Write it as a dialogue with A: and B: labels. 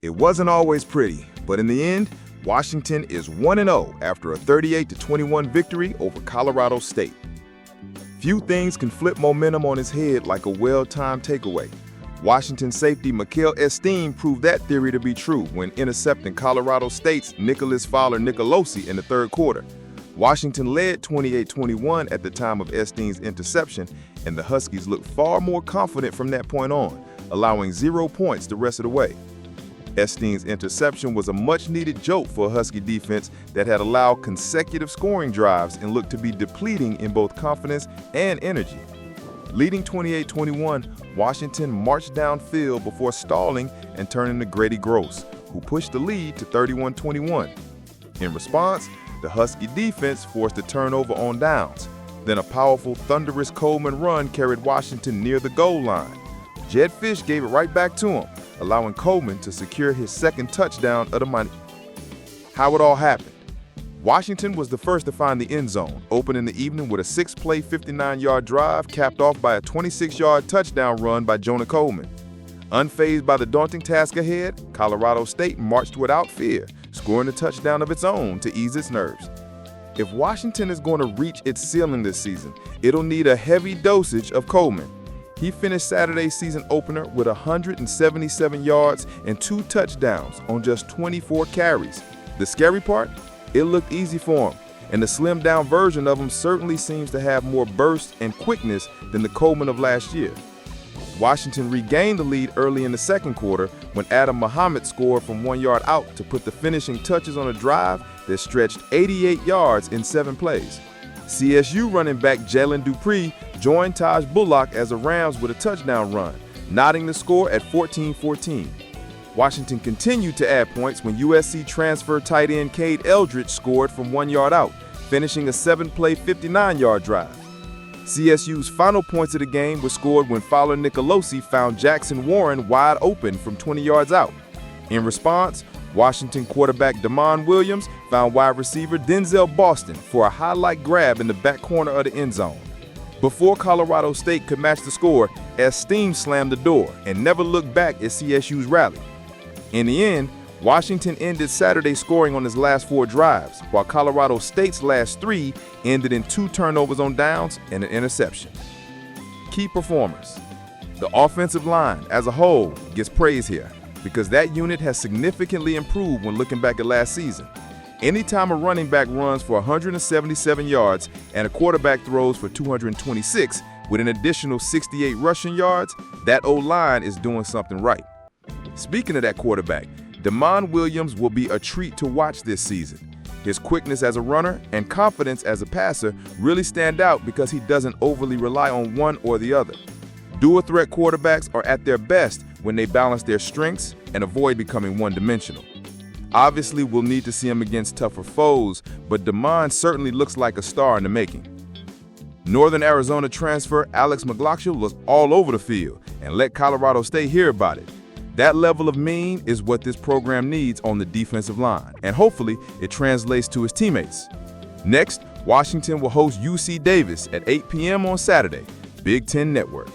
A: It wasn't always pretty, but in the end, Washington is 1-0 after a 38-21 victory over Colorado State. Few things can flip momentum on its head like a well-timed takeaway. Washington safety Makell Esteen proved that theory to be true when intercepting Colorado State's Fowler-Nicolosi in the third quarter. Washington led 28-21 at the time of Esteen's interception, and the Huskies looked far more confident from that point on, allowing 0 points the rest of the way. Esteen's interception was a much-needed jolt for a Husky defense that had allowed consecutive scoring drives and looked to be depleting in both confidence and energy. Leading 28-21, Washington marched downfield before stalling and turning to Grady Gross, who pushed the lead to 31-21. In response, the Husky defense forced a turnover on downs. Then a powerful thunderous Coleman run carried Washington near the goal line. Jedd Fisch gave it right back to him, allowing Coleman to secure his second touchdown of the night. How it all happened. Washington was the first to find the end zone, opening the evening with a 6-play, 59-yard drive capped off by a 26-yard touchdown run by Jonah Coleman. Unfazed by the daunting task ahead, Colorado State marched without fear, scoring a touchdown of its own to ease its nerves. If Washington is going to reach its ceiling this season, it'll need a heavy dosage of Coleman. He finished Saturday's season opener with 177 yards and 2 touchdowns on just 24 carries. The scary part? It looked easy for him, and the slimmed-down version of him certainly seems to have more burst and quickness than the Coleman of last year. Washington regained the lead early in the second quarter when Adam Muhammad scored from 1 yard out to put the finishing touches on a drive that stretched 88 yards in 7 plays. CSU running back Jalen Dupree joined Taj Bullock as the Rams with a touchdown run, knotting the score at 14-14. Washington continued to add points when USC transfer tight end Cade Eldridge scored from 1 yard out, finishing a 7-play, 59-yard drive. CSU's final points of the game were scored when Fowler-Nicolosi found Jackson Warren wide open from 20 yards out. In response, Washington quarterback Damon Williams found wide receiver Denzel Boston for a highlight grab in the back corner of the end zone. Before Colorado State could match the score, Esteen slammed the door and never looked back at CSU's rally. In the end, Washington ended Saturday scoring on his last 4 drives, while Colorado State's last 3 ended in 2 turnovers on downs and an interception. Key performers. The offensive line as a whole gets praise here because that unit has significantly improved when looking back at last season. Anytime a running back runs for 177 yards and a quarterback throws for 226 with an additional 68 rushing yards, that O-line is doing something right. Speaking of that quarterback, Damon Williams will be a treat to watch this season. His quickness as a runner and confidence as a passer really stand out because he doesn't overly rely on one or the other. Dual-threat quarterbacks are at their best when they balance their strengths and avoid becoming one-dimensional. Obviously, we'll need to see him against tougher foes, but Damon certainly looks like a star in the making. Northern Arizona transfer Alex McLaughlin was all over the field and let Colorado State hear about it. That level of mean is what this program needs on the defensive line, and hopefully it translates to his teammates. Next, Washington will host UC Davis at 8 p.m. on Saturday, Big Ten Network.